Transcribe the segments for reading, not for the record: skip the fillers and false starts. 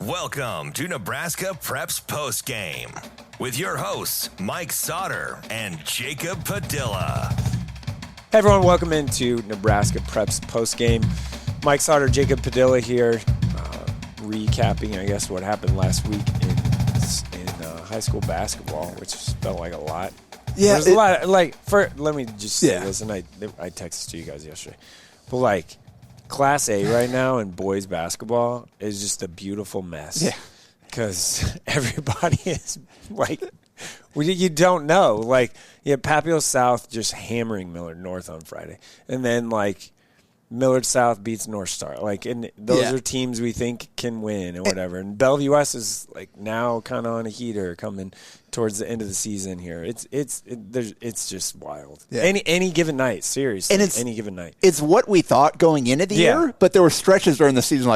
Welcome to Nebraska Preps Postgame with your hosts, Mike Sautter and Jacob Padilla. Hey everyone, welcome into Nebraska Preps Postgame. Mike Sautter, Jacob Padilla here, recapping, I guess, what happened last week in high school basketball, which felt like a lot. Yeah, there's a lot. Let me just say this, and I texted you guys yesterday, but Class A right now in boys basketball is just a beautiful mess. Yeah, because everybody is you don't know. You have Papillion-La South just hammering Millard North on Friday, and then Millard South beats North Star. And those are teams we think can win and whatever. And Bellevue West is now kind of on a heater coming towards the end of the season here. It's just wild. Yeah. Any given night, seriously. And any given night. It's what we thought going into the year, but there were stretches during the season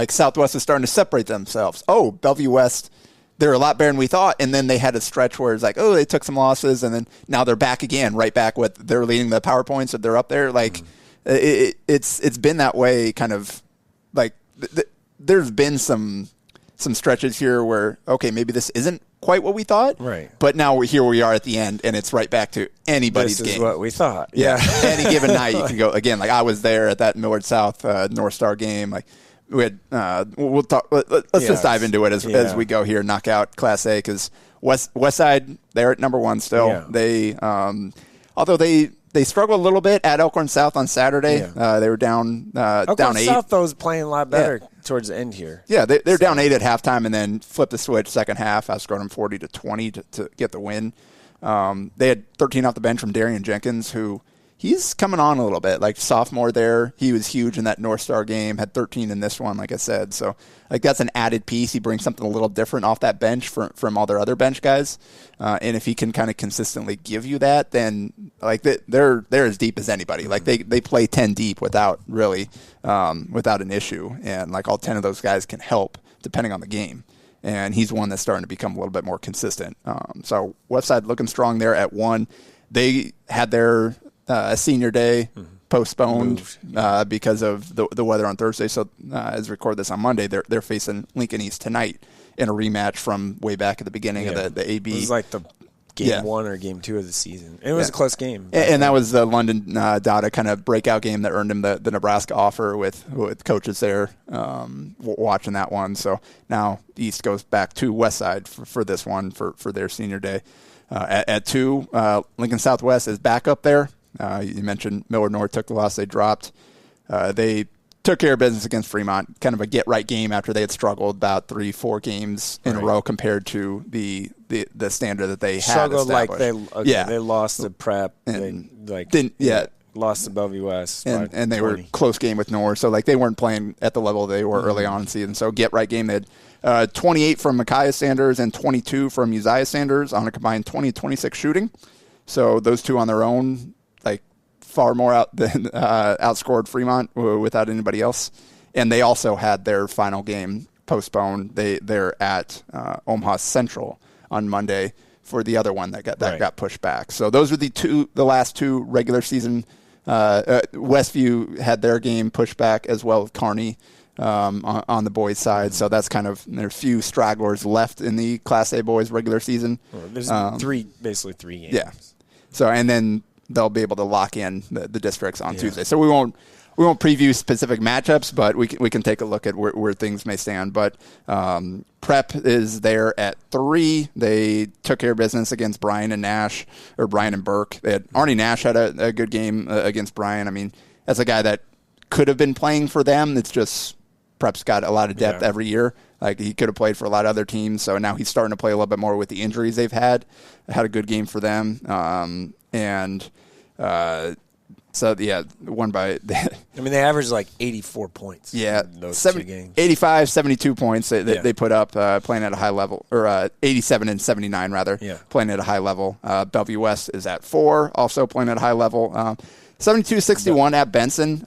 Southwest is starting to separate themselves. Oh, Bellevue West, they're a lot better than we thought. And then they had a stretch where it's they took some losses, and then now they're back again, right back with they're leading the PowerPoints, and they're up there. It's been that way, kind of there's been some stretches here where maybe this isn't quite what we thought, right? But now here we are at the end, and it's right back to anybody's game. This is what we thought. Yeah. Any given night you can go again. I was there at that Millard South North Star game. We had we'll talk. Let's just dive into it as we go here. Knock out Class A because Westside, they're at number one still. Yeah. They although they struggled a little bit at Elkhorn South on Saturday. Yeah. They were down 8. South, though, is playing a lot better towards the end here. Yeah, they're down 8 at halftime and then flipped the switch second half. I scored them 40-20 to get the win. They had 13 off the bench from Darian Jenkins, who he's coming on a little bit. Sophomore there, he was huge in that North Star game, had 13 in this one, like I said. So, that's an added piece. He brings something a little different off that bench from all their other bench guys. And if he can kind of consistently give you that, then, they're as deep as anybody. They play 10 deep without an issue. And, all 10 of those guys can help depending on the game. And he's one that's starting to become a little bit more consistent. So, Westside looking strong there at 1. They had their senior day postponed because of the weather on Thursday. So as we record this on Monday, they're facing Lincoln East tonight in a rematch from way back at the beginning of the AB. It was the game 1 or game 2 of the season. It was a close game. And that was the London Data kind of breakout game that earned him the Nebraska offer with coaches there watching that one. So now East goes back to Westside for this one for their senior day. At 2, Lincoln Southwest is back up there. You mentioned Millard North took the loss. They dropped. They took care of business against Fremont, kind of a get-right game after they had struggled about 3-4 games in a row compared to the standard that they had struggled established. They lost the prep. And lost to Bellevue West. And they were close game with North. So, they weren't playing at the level they were early on in the season. So, get-right game. They had 28 from Micaiah Sanders and 22 from Uzziah Sanders on a combined 20-26 shooting. So, those two on their own, far more outscored Fremont without anybody else. And they also had their final game postponed. They're at Omaha Central on Monday for the other one that got pushed back. So those are the last 2 regular season. Westview had their game pushed back as well with Kearney on the boys' side. So that's there's a few stragglers left in the Class A boys regular season. There's basically 3 games. Yeah. So and then they'll be able to lock in the districts on Tuesday. So we won't preview specific matchups, but we can take a look at where things may stand. But Prep is there at 3. They took care of business against Bryan and Burke. Arnie Nash had a good game against Bryan. I mean, that's a guy that could have been playing for them. It's just Prep's got a lot of depth every year. He could have played for a lot of other teams. So now he's starting to play a little bit more with the injuries they've had. Had a good game for them. Won by. They averaged 84 points. Yeah, in those 2 games. 85, 72 points they put up playing at a high level, or 87 and 79 rather. Yeah. Playing at a high level. Bellevue West is at 4, also playing at a high level. 72-61 at Benson.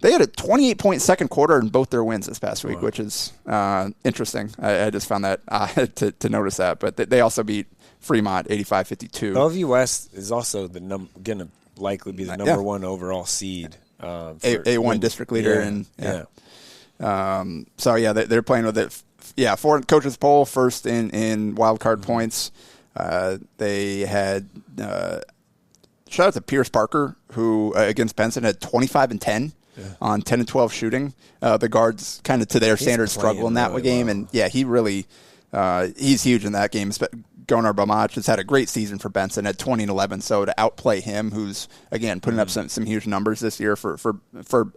They had a 28-point second quarter in both their wins this past week, which is interesting. I just found that to notice that. But they also beat Fremont 85-52. Bellevue West is also going to likely be the number 1 overall seed. A1 district leader. So yeah, they're playing with it. Yeah, for coaches poll, first in wild card points. They had shout out to Pierce Parker, who against Benson had 25 and 10 on 10 and 12 shooting. The guards kind of to their standards struggle in that game, well. And yeah, he really he's huge in that game. Gonar Bamach has had a great season for Benson at 20 and 11. So to outplay him, who's again putting up some huge numbers this year for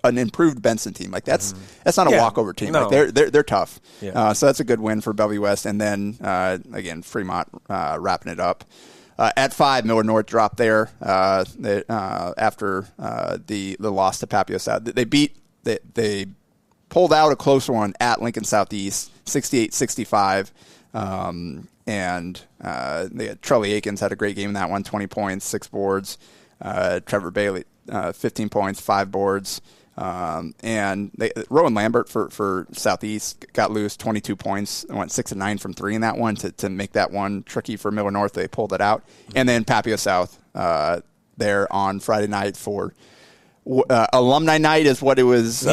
an improved Benson team, like that's not a walkover team. No. Like they're tough. Yeah. So that's a good win for Bellevue West. And then again Fremont wrapping it up. At 5, Millard North dropped there after the loss to Papio South. They pulled out a close one at Lincoln Southeast, 68-65. And they had Trelly Akins had a great game in that one, 20 points, 6 boards. Trevor Bailey, 15 points, 5 boards. And Rowan Lambert for Southeast got loose, 22 points, went 6 and 9 from 3 in that one to make that one tricky for Millard North. They pulled it out. And then Papio South there on Friday night for alumni night is what it was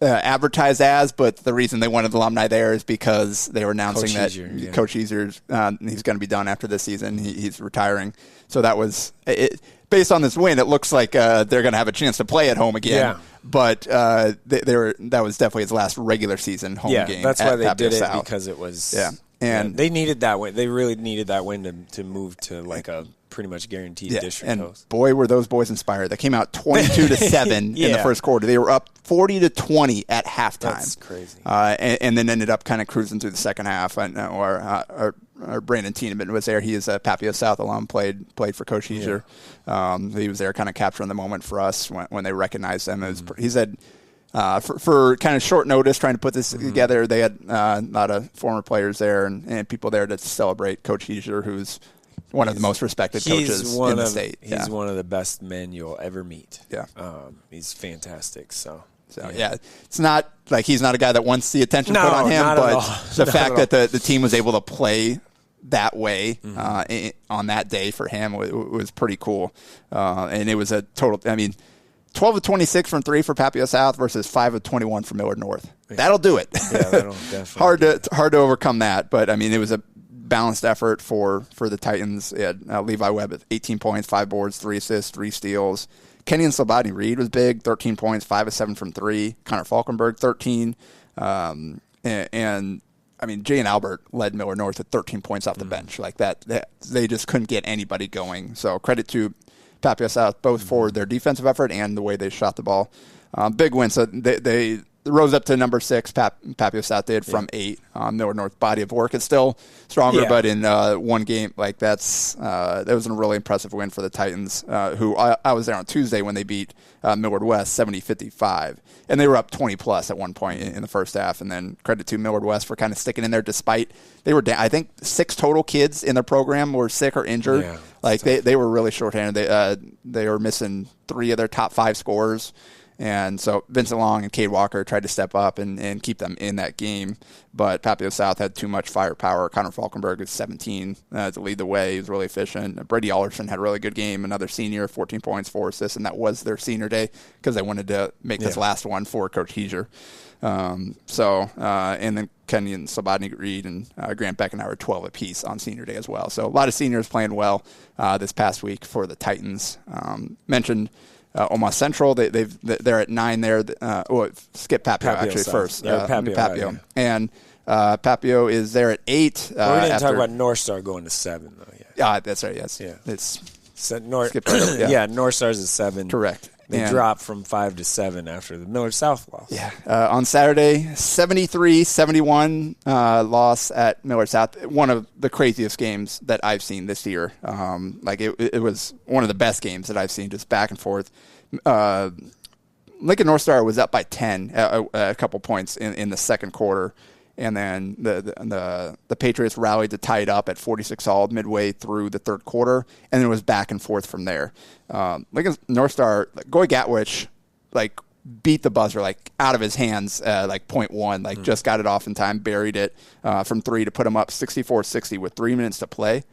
advertised as, but the reason they wanted alumni there is because they were announcing that Coach Hueser's he's going to be done after this season. He's retiring. So that was it. Based on this win, it looks like they're going to have a chance to play at home again. Yeah. But that was definitely his last regular season home game. Yeah, that's why they Papio did it, South. because it was and they needed that win. They really needed that win to move to like a pretty much guaranteed district and host. Boy, were those boys inspired. They came out 22-7 in the first quarter. They were up 40-20 at halftime. That's crazy. And then ended up kind of cruising through the second half. Or Brandon Tieneman was there. He is a Papio South alum, played for Coach Hueser. He was there kind of capturing the moment for us when they recognized him. He said, for kind of short notice trying to put this together, they had a lot of former players there and people there to celebrate Coach Hueser, who's one of the most respected coaches in the state. He's one of the best men you'll ever meet. Yeah. He's fantastic. So it's not like he's not a guy that wants the attention put on him, but the fact that the team was able to play that way on that day for him was pretty cool. And it was a total, 12 of 26 from 3 for Papio South versus 5 of 21 for Millard North. Yeah. That'll do it. Yeah, that'll definitely hard to overcome that, but it was a balanced effort for the Titans. It had Levi Webb at 18 points, 5 boards, 3 assists, 3 steals. Kenyon Slobodny Reed was big, 13 points, 5 of 7 from 3. Connor Falkenberg, 13. Jay and Albert led Millard North at 13 points off the bench. Like that, they just couldn't get anybody going. So credit to Papio South both for their defensive effort and the way they shot the ball. Big win. So they rose up to number 6. Papio South did from 8. Millard North body of work is still stronger, but in one game, that was a really impressive win for the Titans, who I was there on Tuesday when they beat Millard West 70-55, and they were up 20+ at one point in the first half. And then credit to Millard West for kind of sticking in there despite they were down. I think 6 total kids in their program were sick or injured. Yeah, they were really shorthanded. They were missing 3 of their top 5 scorers. And so Vincent Long and Cade Walker tried to step up and keep them in that game. But Papio South had too much firepower. Connor Falkenberg was 17 to lead the way. He was really efficient. Brady Alderson had a really good game, another senior, 14 points, 4 assists, and that was their senior day because they wanted to make this last one for Coach Hueser. And then Kenyon Slobodny Reed and Grant Beckenauer 12 apiece on senior day as well. So a lot of seniors playing well this past week for the Titans. Mentioned Omaha Central, they're at 9 there. Skip Papio actually South. First. Papio. Right. And Papio is there at 8. We didn't talk about North Star going to 7, though. Yeah, that's right, yes. Yeah. North Star's at 7. Correct. They dropped from 5 to 7 after the Millard South loss. Yeah. On Saturday, 73-71 loss at Millard South. One of the craziest games that I've seen this year. It was one of the best games that I've seen, just back and forth. Lincoln North Star was up by 10, a couple points in the second quarter. And then the Patriots rallied to tie it up at 46-all midway through the third quarter, and it was back and forth from there. Lincoln North Star, Goy Gatwich, beat the buzzer out of his hands, 0.1, just got it off in time, buried it from 3 to put him up 64-60 with 3 minutes to play,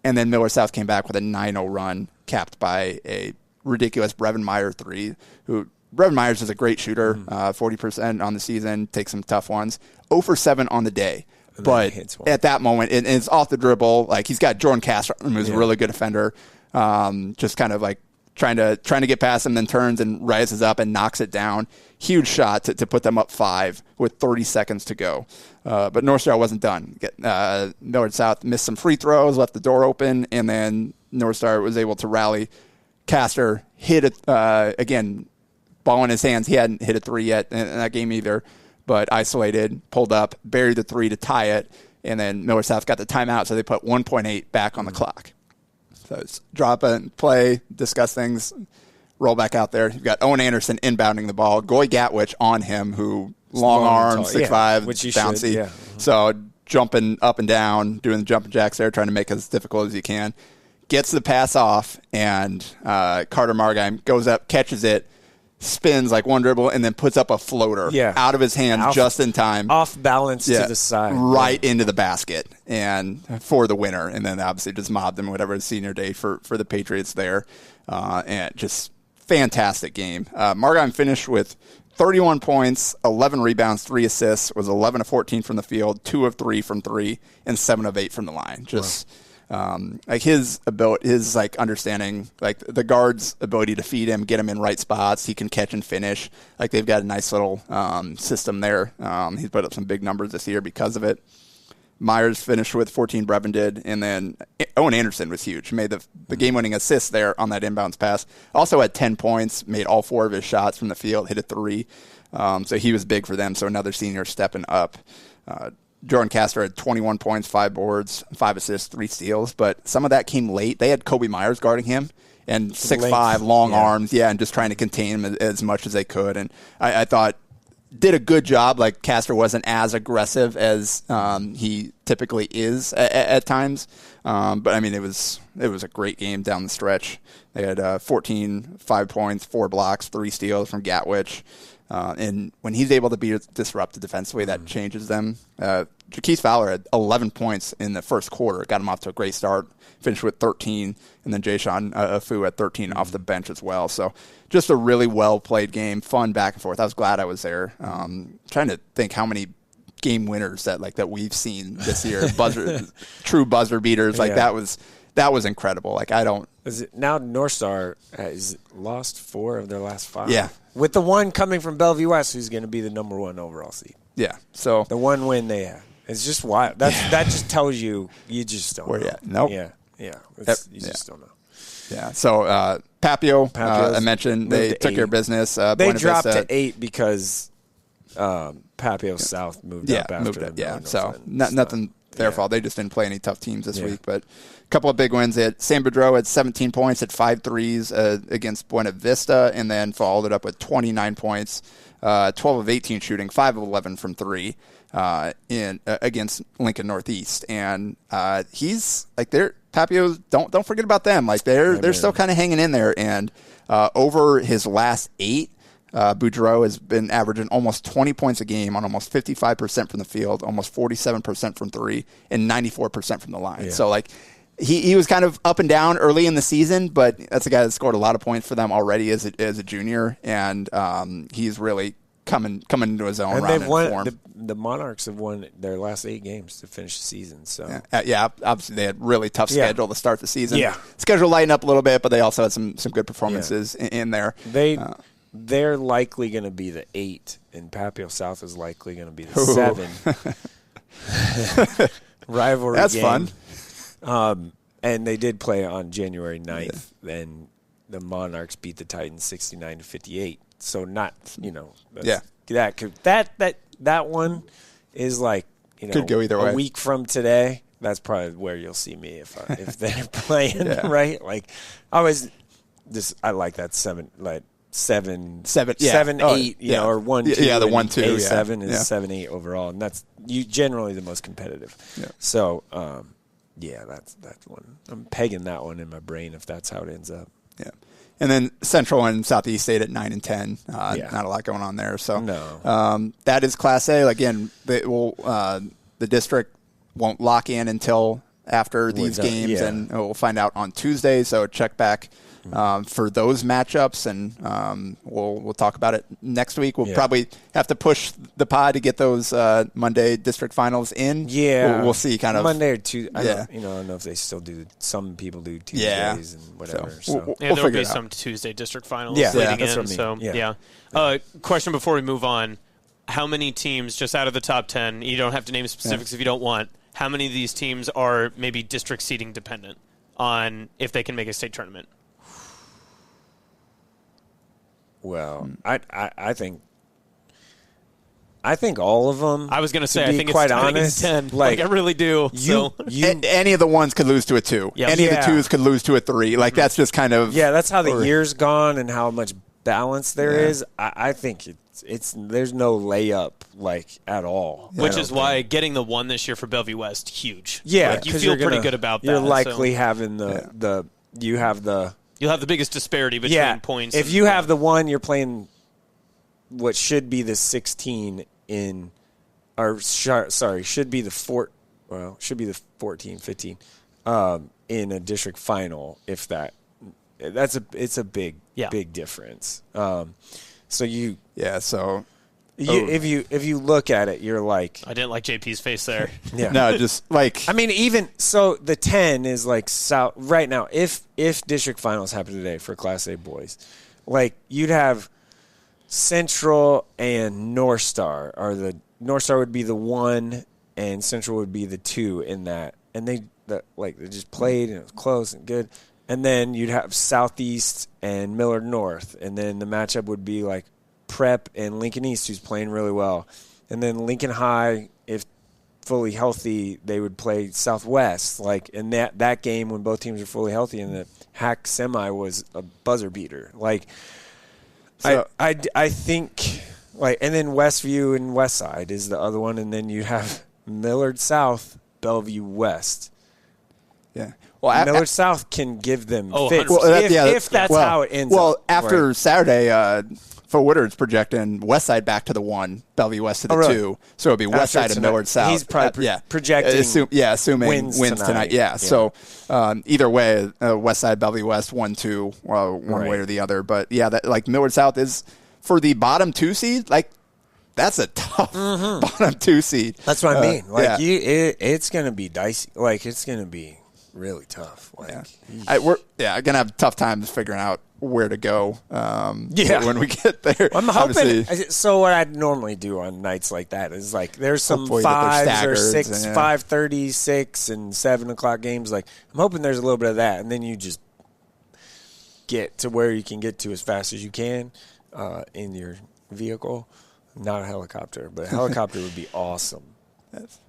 and then Millard South came back with a 9-0 run, capped by a ridiculous Brevin Meyer 3, who Brevin Myers is a great shooter, 40% on the season, takes some tough ones. 0 for 7 on the day. But at that moment, and it's off the dribble. Like, he's got Jordan Castro, who's a really good defender, just kind of like trying to get past him, then turns and rises up and knocks it down. Huge shot to put them up 5 with 30 seconds to go. But North Star wasn't done. Millard South missed some free throws, left the door open, and then North Star was able to rally. Castor hit it, again, ball in his hands. He hadn't hit a 3 yet in that game either, but isolated, pulled up, buried the 3 to tie it, and then Millard South got the timeout, so they put 1.8 back on the clock. So it's drop and play, discuss things, roll back out there. You've got Owen Anderson inbounding the ball. Goy Gatwich on him, who long arms, 6'5", bouncy. Yeah. So jumping up and down, doing the jumping jacks there, trying to make it as difficult as you can. Gets the pass off, and Carter Margheim goes up, catches it, spins like one dribble, and then puts up a floater out of his hands just in time. Off balance to the side. Right into the basket and for the winner. And then obviously just mobbed him, whatever, senior day for the Patriots there. And just fantastic game. Margheim finished with 31 points, 11 rebounds, 3 assists, was 11 of 14 from the field, 2 of 3 from 3, and 7 of 8 from the line. Just... like his ability, his like understanding, like the guard's ability to feed him, get him in right spots. He can catch and finish. Like they've got a nice little system there. He's put up some big numbers this year because of it. Myers finished with 14, Brevin did, and then Owen Anderson was huge. Made the game-winning assist there on that inbounds pass. Also had 10 points, made all 4 of his shots from the field, hit a 3. So he was big for them. So another senior stepping up. Jordan Castro had 21 points, 5 boards, 5 assists, 3 steals, but some of that came late. They had Kobe Myers guarding him, and 6'5", long arms, and just trying to contain him as much as they could. And I thought did a good job. Like, Castro wasn't as aggressive as he typically is at times. But, I mean, it was a great game down the stretch. They had 14, 5 points, 4 blocks, 3 steals from Gatwich. And when he's able to be disrupted defensively, that changes them. Jaquise Fowler had 11 points in the first quarter, got him off to a great start, finished with 13, and then Jayshawn Afu at 13 off the bench as well. So just a really well-played game, fun back and forth. I was glad I was there. Trying to think how many game winners that we've seen this year, true buzzer beaters. Like, that was incredible. Like, I don't. Is it now North Star has lost 4 of their last 5? Yeah. With the one coming from Bellevue West, who's going to be the number 1 overall seed. Yeah. So the one win they had. It's just wild. That just tells you just don't know. Where Nope. Yeah. You just don't know. Yeah. So Papio, I mentioned, they took care of business. They dropped to 8 because Papio South moved up after moved up. Yeah. So nothing their fault. They just didn't play any tough teams this week. But a couple of big wins. They had San Pedro had 17 points at 5 threes against Buena Vista, and then followed it up with 29 points, 12 of 18 shooting, 5 of 11 from 3 against Lincoln Northeast. And he's like, Papio, don't forget about them. Like, they're still kind of hanging in there. And over his last 8, Boudreaux has been averaging almost 20 points a game on almost 55% from the field, almost 47% from 3, and 94% from the line. Yeah. So, like, he was kind of up and down early in the season, but that's a guy that scored a lot of points for them already as a junior, and he's really coming into his own. And they've won. The Monarchs have won their last 8 games to finish the season. So obviously they had really tough schedule to start the season. Yeah, schedule lightened up a little bit, but they also had some good performances in there. They're likely going to be the 8, and Papio South is likely going to be the 7. Rivalry That's game. Fun. And they did play on January 9th, and the Monarchs beat the Titans 69-58. So not, that one is like, could go either way. A week from today. That's probably where you'll see me if they're playing, right? Like, I like that 7, like 7, 8, or 1, 2. Yeah, the 1, 2. A7 is 7-8 overall, and that's generally the most competitive. Yeah. So, that's one. I'm pegging that one in my brain if that's how it ends up. Yeah. And then Central and Southeast stayed at 9 and 10. Not a lot going on there. So that is Class A. Again, the district won't lock in until after these games, and we'll find out on Tuesday. So check back for those matchups, and we'll talk about it next week. We'll probably have to push the pod to get those Monday district finals in. Yeah, we'll see. Kind of Monday or Tuesday. I don't know if they still do. Some people do Tuesdays and whatever. So there'll be some Tuesday district finals leading in. So question before we move on: how many teams, just out of the top 10? You don't have to name specifics if you don't want. How many of these teams are maybe district seeding dependent on if they can make a state tournament? Well, I think all of them. I was going to say, I think quite it's honest, 10. Like I really do. Any of the ones could lose to a 2. Yep. Any of the 2s could lose to a 3. Like that's just kind of that's how the year's gone and how much balance there is. I think it's there's no layup like at all. Which is why getting the 1 this year for Bellevue West, huge. Yeah, like, you feel pretty good about that. You're likely having You'll have the biggest disparity between points. If you have the 1, you're playing what should be the 16 in, or should be the 14, 15 in a district final. If it's a big difference. If you look at it, you're like, I didn't like JP's face there. No, just like, I mean, even so, the 10 is like South right now. If district finals happen today for Class A boys, like you'd have Central and North Star, or the North Star would be the 1 and Central would be the 2 in that, and they just played and it was close and good. And then you'd have Southeast and Millard North, and then the matchup would be like Prep and Lincoln East, who's playing really well. And then Lincoln High, if fully healthy, they would play Southwest. Like in that game when both teams are fully healthy, and the Hack semi was a buzzer beater. Like I think and then Westview and Westside is the other one, and then you have Millard South, Bellevue West. Yeah. Well, Millard South can give them fits if that's how it ends up. Well, after Saturday, Phil Woodard's projecting Westside back to the 1, Bellevue West to the 2. So it'll be Westside and Millard South. He's probably projecting assuming wins tonight. Yeah. So either way, Westside, Bellevue West, 1-2, one way or the other. But, that like Millard South is, for the bottom 2 seed, like, that's a tough bottom 2 seed. That's what I mean. Like, it's going to be dicey. Like, it's going to be really tough. Like, we're going to have tough times figuring out where to go when we get there. I'm hoping. So what I'd normally do on nights like that is like there's some 5s or 6, 5:30, 6, and 7 o'clock games. Like I'm hoping there's a little bit of that, and then you just get to where you can get to as fast as you can in your vehicle. Not a helicopter, but a helicopter would be awesome.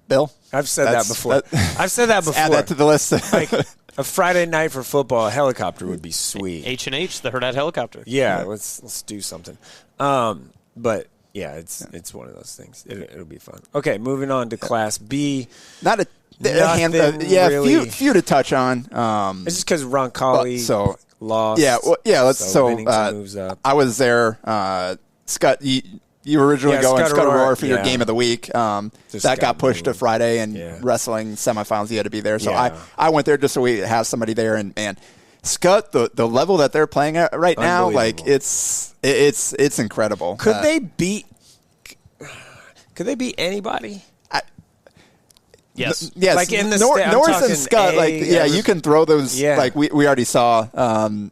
Bill? I've said that before. I've said that before. Add that to the list. Like a Friday night for football, a helicopter would be sweet. H&H, the Hurrdat helicopter. Yeah, let's do something. But yeah, it's one of those things. It'll be fun. Okay, moving on to Class B. Not a few to touch on. It's just because Roncalli lost. Moves up. I was there. Skutt, you were originally going Skutt Aurora for your game of the week. That got pushed to Friday, and wrestling semifinals, you had to be there. So I went there just so we have somebody there. And Skutt, the level that they're playing at right now, like it's incredible. Could they beat anybody? Yes. Like in the Norris and Skutt, you can throw those. Yeah. Like we already saw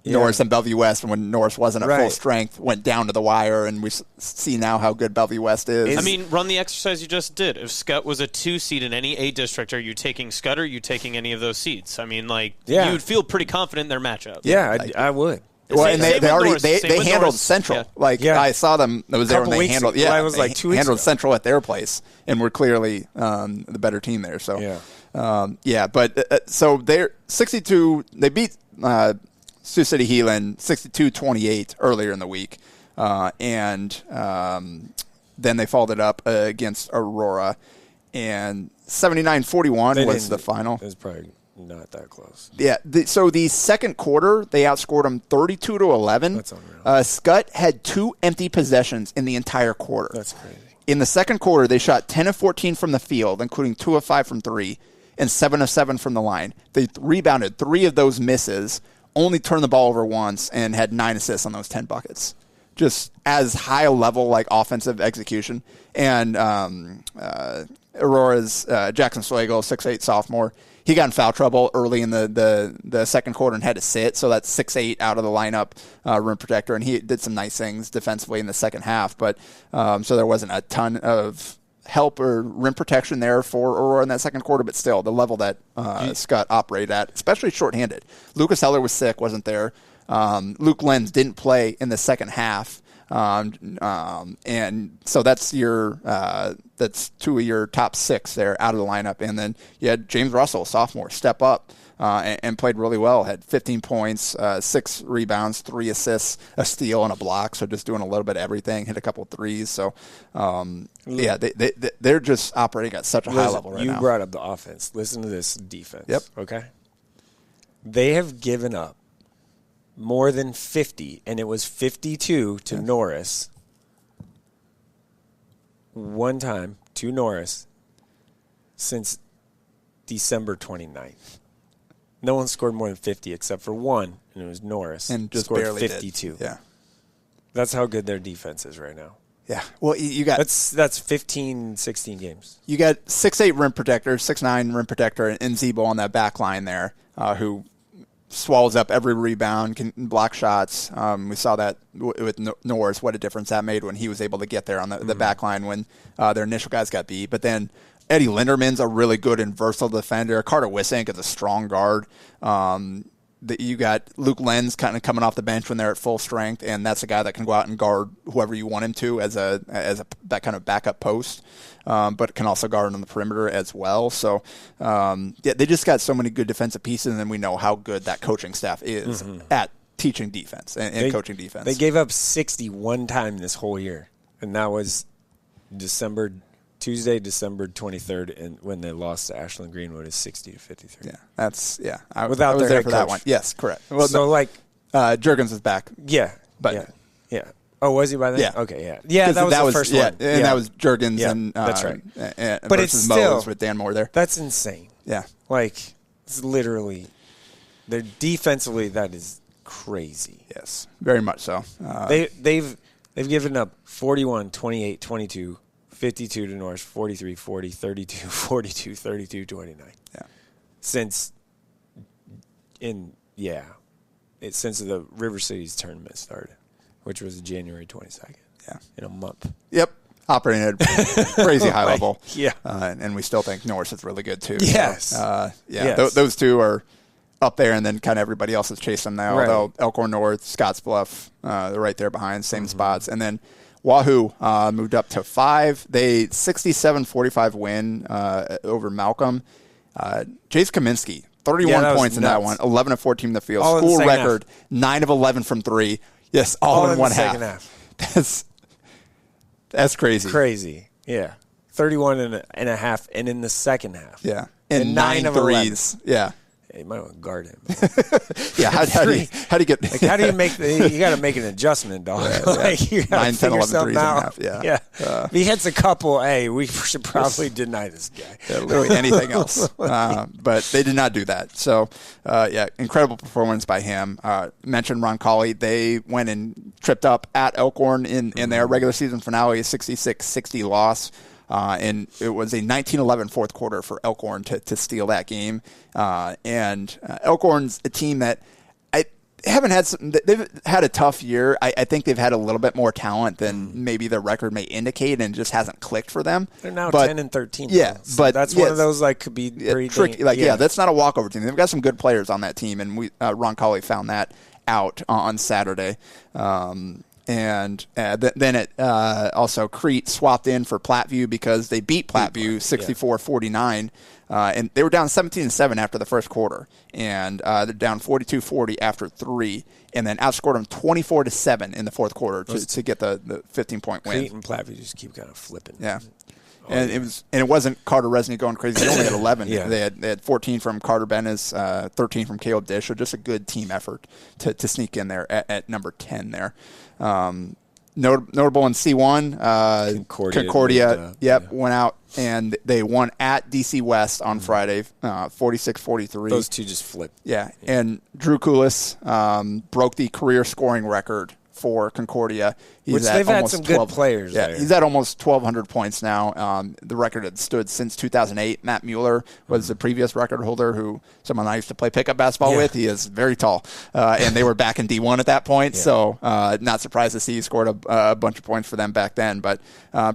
Norris and Bellevue West when Norris wasn't at full strength, went down to the wire, and we see now how good Bellevue West is. I mean, run the exercise you just did. If Skutt was a 2 seed in any A district, are you taking Skutt or are you taking any of those seeds? I mean, you would feel pretty confident in their matchup. Yeah, I would. Well, and they handled Norris. Central. I saw them. I was there when they handled. Yeah, it was like 2 weeks handled ago. Central at their place, and we're clearly the better team there. So so they're 62. They beat Sioux City Heelan 62-28 earlier in the week, and then they followed it up against Aurora, and 79-41 was the final. It was probably not that close. Yeah. So the second quarter, they outscored them 32-11. That's unreal. Skutt had 2 empty possessions in the entire quarter. That's crazy. In the second quarter, they shot 10 of 14 from the field, including 2 of 5 from 3, and 7 of 7 from the line. They rebounded 3 of those misses, only turned the ball over once and had 9 assists on those 10 buckets. Just as high a level, like, offensive execution. And Aurora's Jackson Swagel, 6'8" sophomore, he got in foul trouble early in the second quarter and had to sit, so that's 6'8" out of the lineup, rim protector, and he did some nice things defensively in the second half. But so there wasn't a ton of help or rim protection there for Aurora in that second quarter, but still, the level that Skutt operated at, especially shorthanded. Lucas Heller was sick, wasn't there. Luke Lenz didn't play in the second half. And so that's that's 2 of your top 6 there out of the lineup. And then you had James Russell, sophomore, step up and played really well. Had 15 points, 6 rebounds, 3 assists, a steal, and a block. So just doing a little bit of everything. Hit a couple threes. So they're just operating at such a high level right now. You brought up the offense. Listen to this defense. Yep. Okay. They have given up more than 50, and it was 52 to Norris. One time to Norris since December 29th. No one scored more than 50 except for one, and it was Norris. And just scored barely 52. Did. Yeah. That's how good their defense is right now. Yeah. Well, you got... That's 15, 16 games. You got 6'8" rim protector, 6'9" rim protector, and Zebo on that back line there, who swallows up every rebound, can block shots. We saw that with Norris, what a difference that made when he was able to get there on the back line when their initial guys got beat. But then Eddie Linderman's a really good and versatile defender. Carter Wisink is a strong guard. You got Luke Lenz kind of coming off the bench when they're at full strength, and that's a guy that can go out and guard whoever you want him to as that kind of backup post, but can also guard on the perimeter as well. So they just got so many good defensive pieces, and then we know how good that coaching staff is at teaching defense and coaching defense. They gave up 60 one time this whole year, and that was Tuesday, December 23rd, and when they lost to Ashland Greenwood, is 60-53. Yeah, I was their there head for that coach. one. Yes, correct. Well, so Juergens is back. Yeah, but yeah. Oh, was he by then? Yeah. Okay, yeah. That was the first one. And that was Juergens and that's right. But it's still with Dan Moore there. That's insane. Yeah, it's literally, they're defensively, that is crazy. Yes, very much so. They've given up 41, 28, 22. 52 to Norris, 43, 40, 32, 42, 32, 29. Yeah. Since the River Cities tournament started, which was January 22nd. Yeah. In a month. Yep. Operating at crazy high level. Yeah. And we still think Norris is really good too. Yes. So, yes. Those two are up there, and then kind of everybody else is chasing them now. Right. Although Elkhorn North, Scottsbluff, they're right there behind, same spots. And then Wahoo moved up to 5. They 67-45 win over Malcolm. Jace Kaminsky, 31 points in that one, 11 of 14 in the field. All School in the record, 9 of 11 from 3. Yes, all in one half. That's crazy. Crazy, yeah. 31 and a half, and in the second half. Yeah. And 9 of threes. 11. Yeah. You might want to guard him. Yeah, how do you get? How do you make? You got to make an adjustment, dog. You 9, 10, 11 threes out. and a half. Yeah. If he hits a couple, we should probably deny this guy. Yeah, literally anything else. But they did not do that. So, incredible performance by him. Mentioned Roncalli. They went and tripped up at Elkhorn in their regular season finale, a 66-60 loss. And it was a 19-11 fourth quarter for Elkhorn to steal that game. And Elkhorn's a team that they've had a tough year. I think they've had a little bit more talent than maybe their record may indicate, and it just hasn't clicked for them. They're now 10-13. Yeah, so but that's one of those could be pretty tricky. That's not a walkover team. They've got some good players on that team, and Roncalli found that out on Saturday. And then it also Crete swapped in for Platteview because they beat Platteview 64-49. And they were down 17-7 after the first quarter. And they're down 42-40 after 3. And then outscored them 24-7 in the fourth quarter to get the 15-point win. Crete and Platteview just keep kind of flipping. Yeah. It wasn't Carter Resnick going crazy. They only had 11. Yeah. They had 14 from Carter Bennis, 13 from Caleb Dish. So just a good team effort to sneak in there at number 10 there. notable in C1, Concordia went out and they won at DC West on Friday, 46-43. Those two just flipped. Yeah, and Drew Koulis broke the career scoring record for Concordia. Which they've had some good players there. He's at almost 1,200 points now. The record had stood since 2008. Matt Mueller was the previous record holder, who someone I used to play pickup basketball with. He is very tall. And they were back in D1 at that point, so not surprised to see he scored a bunch of points for them back then. But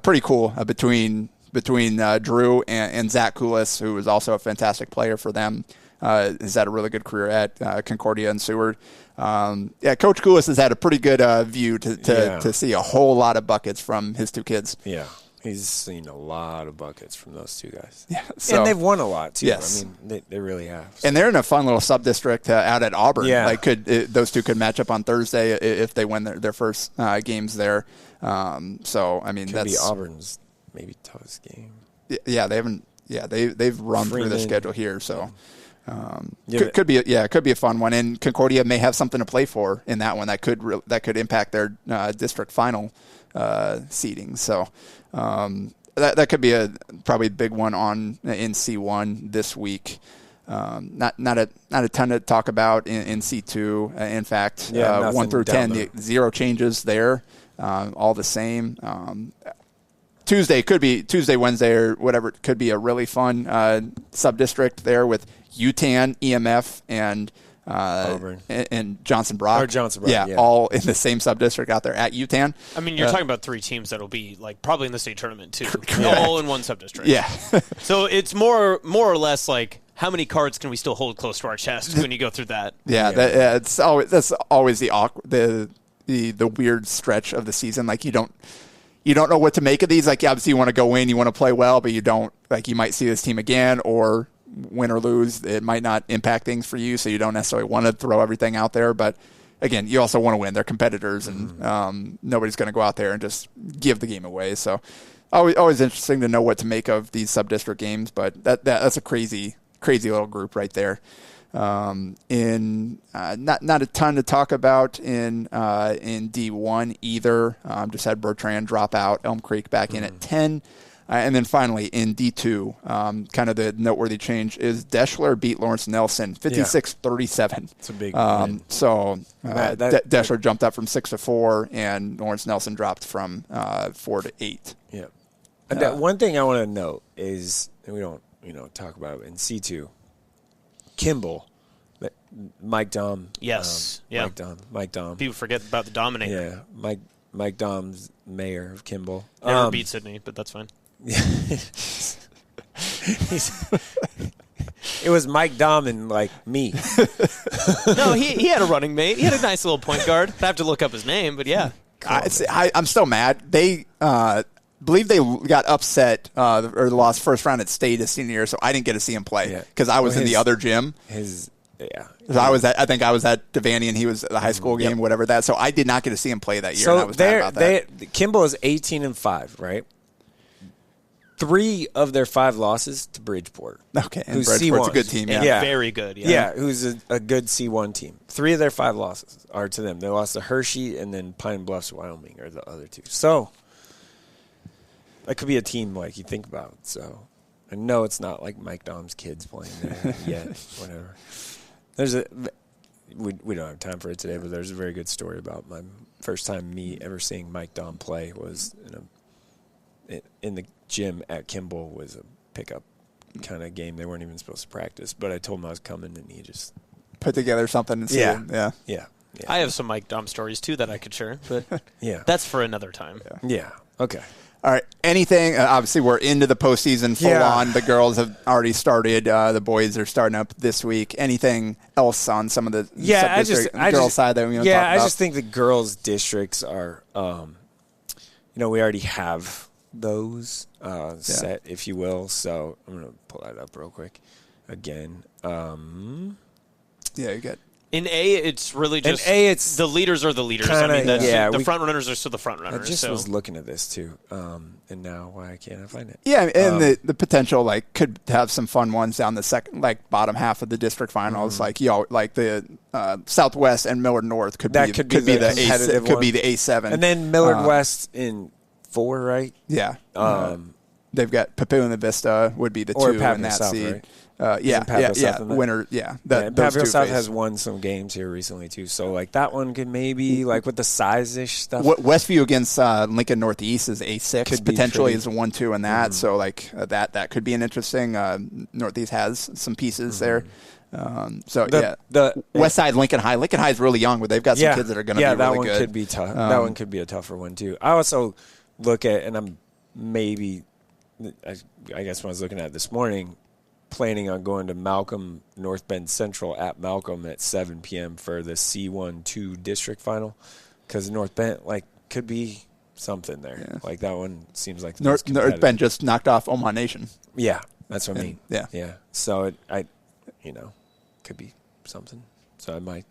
pretty cool between Drew and Zach Koulis, who was also a fantastic player for them. Has had a really good career at Concordia and Seward. Coach Koulis has had a pretty good view to see a whole lot of buckets from his two kids. Yeah, he's seen a lot of buckets from those two guys. Yeah, and they've won a lot too. Yes. I mean, they really have. So. And they're in a fun little sub-district out at Auburn. Yeah. Those two could match up on Thursday if they win their first games there. So I mean, could be Auburn's maybe toughest game. Yeah, they haven't. Yeah, they've run through the schedule here, so. Could be a fun one, and Concordia may have something to play for in that one that could impact their district final seeding. So that could be probably a big one in C1 this week. Not a ton to talk about in C2. In fact, 1 through 10, zero changes there, all the same. Tuesday, Wednesday, or whatever. It could be a really fun sub-district there with UTAN, EMF, and Auburn. and Johnson Brock. Or Johnson Brock, yeah, all in the same sub-district out there at UTAN. I mean, you're talking about three teams that'll be like probably in the state tournament too, all in one sub-district. Yeah. So it's more or less like how many cards can we still hold close to our chest when you go through that? Yeah, that's always the weird stretch of the season. Like you don't know what to make of these. Like, obviously you want to go in, you want to play well, but you don't, like, you might see this team again, or win or lose, it might not impact things for you, so you don't necessarily want to throw everything out there. But again, you also want to win. They're competitors, and nobody's going to go out there and just give the game away. So always interesting to know what to make of these sub-district games, but that's a crazy little group right there. Not a ton to talk about in D1 either. Just had Bertrand drop out, Elm Creek back in at 10. And then finally in D2, kind of the noteworthy change is Deschler beat Lawrence Nelson 56-37. It's a big win. So Deschler jumped up from 6-4, and Lawrence Nelson dropped from 4-8. Yeah. One thing I want to note is, and we don't talk about it in C2. Kimball, Mike Dom. Yes. Mike Dom. People forget about the Dominator. Yeah. Mike Dom's mayor of Kimball. Never beat Sydney, but that's fine. It was Mike Dom and, like, me. No, he had a running mate. He had a nice little point guard. I have to look up his name, but yeah. I'm still mad. They believe they got upset or lost first round at state his senior year, so I didn't get to see him play because I was in the other gym. I think I was at Devaney and he was at the high school game, whatever that. So I did not get to see him play that year. So and I was mad about that. Kimball is 18-5, right? 3 of their 5 losses to Bridgeport. Okay, and who's Bridgeport's C1. a good team. Yeah, very good. Yeah, who's a good C1 team. 3 of their 5 losses are to them. They lost to Hershey and then Pine Bluffs, Wyoming, are the other 2. So that could be a team like you think about. So I know it's not like Mike Dom's kids playing there yet. Whatever. We don't have time for it today, but there's a very good story about my first time ever seeing Mike Dom play was in the gym at Kimball. Was a pickup kind of game. They weren't even supposed to practice, but I told him I was coming, and he just put together something and see it. Yeah. I have some Mike Dom stories too that I could share, but that's for another time. Yeah. Okay. All right. Anything? Obviously, we're into the postseason full on. The girls have already started. The boys are starting up this week. Anything else on some of the girls' side that we want to talk about? I just think the girls' districts are, we already have those set, if you will. So I'm going to pull that up real quick again. You got In A, it's really just it's the leaders are the leaders. Kinda, the front runners are still the front runners. I just was looking at this too, and now why can't I find it? Yeah, and the potential could have some fun ones down the second bottom half of the district finals, the Southwest and Millard North could be the competitive could be the A7, and then Millard West in 4, right? Yeah, they've got Papillion-La Vista would be the 2 in that South, seed. Right? Winner, Papillion-La South has won some games here recently too, so that one could maybe with the size-ish stuff. Westview against Lincoln Northeast is A6 could potentially is a 1-2 in that, so that could be an interesting. Northeast has some pieces there. The Westside Lincoln High. Lincoln High is really young, but they've got some kids that are going to be really good. Yeah, that one could be tough. That one could be a tougher one too. I also look at, and I'm maybe, I guess when I was looking at it this morning, planning on going to Malcolm, North Bend Central at Malcolm at 7 p.m. for the C1-2 district final, because North Bend could be something there. Yeah. That one seems like North Bend just knocked off Omaha Nation. Yeah, that's what I mean. Yeah. So could be something. So I might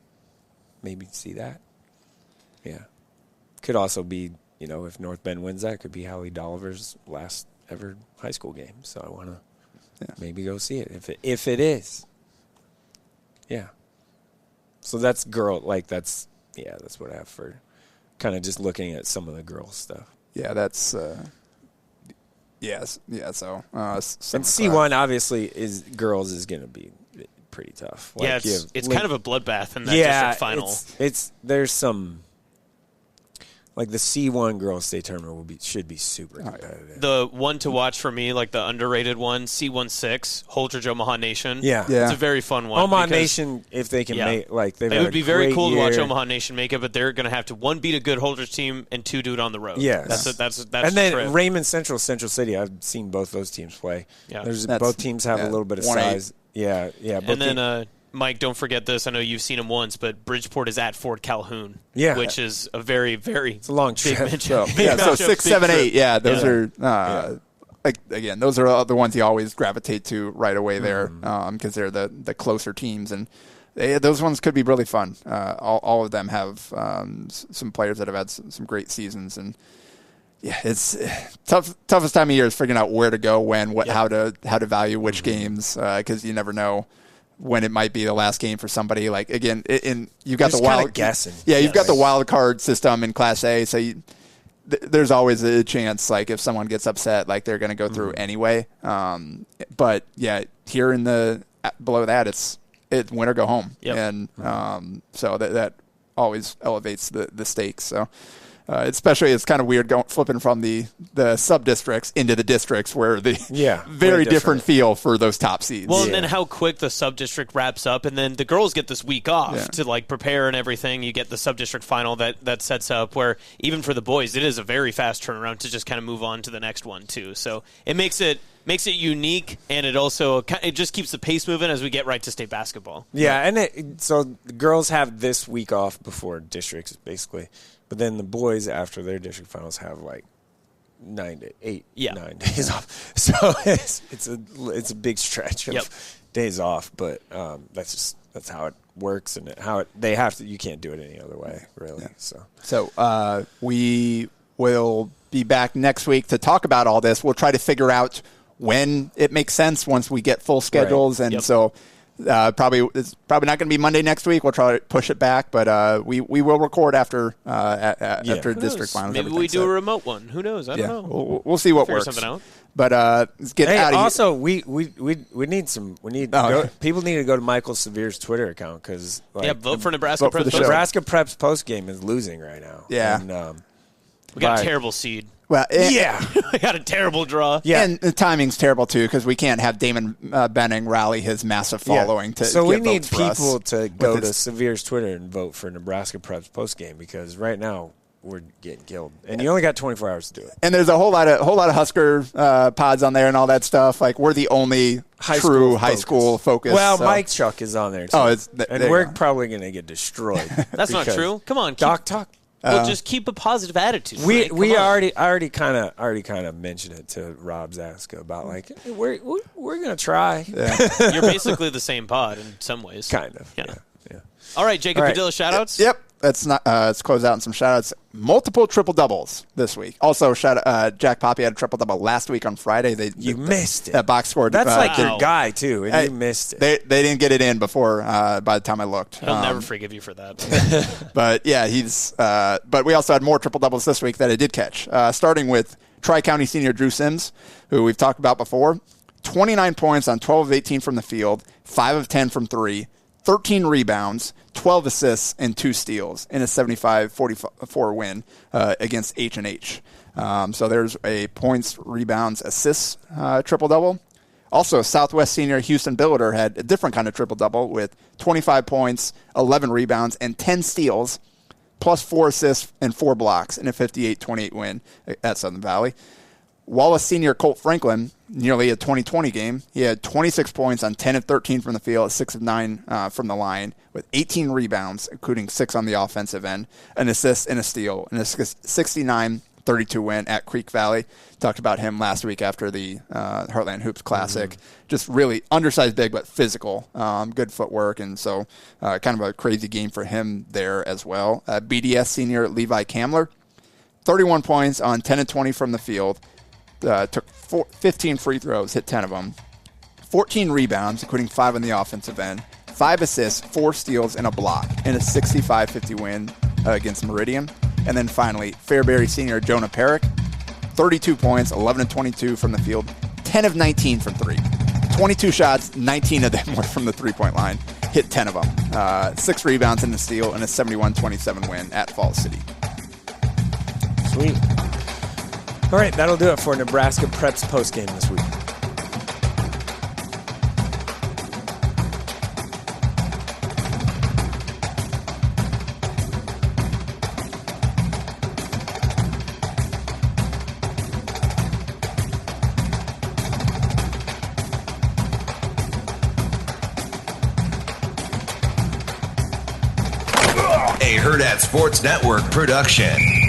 maybe see that. Yeah, could also be if North Bend wins that, it could be Hallie Dolliver's last ever high school game. So I want to. Yeah. Maybe go see it if it is. Yeah. So that's that's what I have for kind of just looking at some of the girls stuff. Yeah, that's yes. Yeah, so and C1 obviously girls is going to be pretty tough. It's kind of a bloodbath in that district final. There's some the C1 girls state tournament should be super competitive. The one to watch for me, the underrated one, C16, Holdridge Omaha Nation. Yeah. It's a very fun one. Omaha Nation, if they can make, they've it would be very cool to watch Omaha Nation make it, but they're going to have to, 1, beat a good Holdridge team, and 2, do it on the road. Yeah. That's and then Raymond Central City, I've seen both those teams play. Yeah. Both teams have a little bit of size. Yeah. And then, Mike, don't forget this. I know you've seen them once, but Bridgeport is at Fort Calhoun, which is a very, very it's a long trip. So 6, 7, 8. Yeah, those are again, those are the ones you always gravitate to right away there because they're the closer teams, and those ones could be really fun. All of them have some players that have had some great seasons, and it's toughest time of year is figuring out where to go, when, how to value which games because you never know when it might be the last game for somebody. Again, you've got the wild guessing. Yeah, you've got the wild card system in Class A, so there's always a chance if someone gets upset, they're going to go through anyway. But here in the below that, it's win or go home, and so that always elevates the stakes. So. Especially, it's kind of weird flipping from the sub-districts into the districts where the very different feel for those top seeds. Well, and then how quick the sub-district wraps up, and then the girls get this week off to prepare and everything. You get the sub-district final that sets up where even for the boys, it is a very fast turnaround to just kind of move on to the next one too. So it makes it unique, and it just keeps the pace moving as we get right to state basketball. Yeah, and so the girls have this week off before districts, basically. But then the boys, after their district finals, have 9 days off. So it's a big stretch of days off. But that's how it works, and they have to. You can't do it any other way, really. Yeah. So we will be back next week to talk about all this. We'll try to figure out when it makes sense once we get full schedules, and so. It's probably not going to be Monday next week. We'll try to push it back, but we will record after district finals. Maybe we do a remote one. Who knows? I don't know. We'll see what figure works. Something out. But let's get out of also, here. We need some. People need to go to Michael Severe's Twitter account because vote for Nebraska Preps. Nebraska Preps Postgame is losing right now. Yeah, and, we got a terrible seed. Well, we got a terrible draw. Yeah, and the timing's terrible too because we can't have Damon Benning rally his massive following to. So we need people to go to Severe's Twitter and vote for Nebraska Preps Postgame because right now we're getting killed, and you only got 24 hours to do it. And there's a whole lot of Husker pods on there and all that stuff. We're the only true high school focus. Well, Mike Chuck is on there too. And we're probably going to get destroyed. That's not true. Come on, Doc Talk. Well, just keep a positive attitude. I already kind of mentioned it to Rob Zaska about we're gonna try. Yeah. You're basically the same pod in some ways. Kind of. Yeah. All right, Jacob Padilla, shout-outs? Yep. Let's close out in some shout-outs. Multiple triple-doubles this week. Also, Jack Poppy had a triple-double last week on Friday. You missed it. That box scored. That's like your guy, too, and you missed it. They didn't get it in before by the time I looked. He'll never forgive you for that. But, yeah, but we also had more triple-doubles this week that I did catch, starting with Tri-County senior Drew Sims, who we've talked about before. 29 points on 12 of 18 from the field, 5 of 10 from 3, 13 rebounds, 12 assists, and 2 steals in a 75-44 win against H&H. So there's a points, rebounds, assists triple-double. Also, Southwest senior Houston Billiter had a different kind of triple-double with 25 points, 11 rebounds, and 10 steals, plus 4 assists and 4 blocks in a 58-28 win at Southern Valley. Wallace senior Colt Franklin, nearly a 20-20 game. He had 26 points on 10 of 13 from the field, 6 of 9 from the line, with 18 rebounds, including 6 on the offensive end, an assist and a steal, and a 69-32 win at Creek Valley. Talked about him last week after the Heartland Hoops Classic. Just really undersized big, but physical, good footwork, and so kind of a crazy game for him there as well. BDS senior Levi Kamler, 31 points on 10 of 20 from the field. Took 15 free throws, hit 10 of them. 14 rebounds, including 5 on the offensive end. 5 assists, 4 steals, and a block in a 65-50 win against Meridian. And then finally, Fairbury senior Jonah Perrick, 32 points, 11 of 22 from the field, 10 of 19 from 3. 22 shots, 19 of them were from the three-point line. Hit 10 of them. 6 rebounds and a steal in a 71-27 win at Falls City. Sweet. All right, that'll do it for Nebraska Preps Postgame this week. A Hurrdat Sports Network production.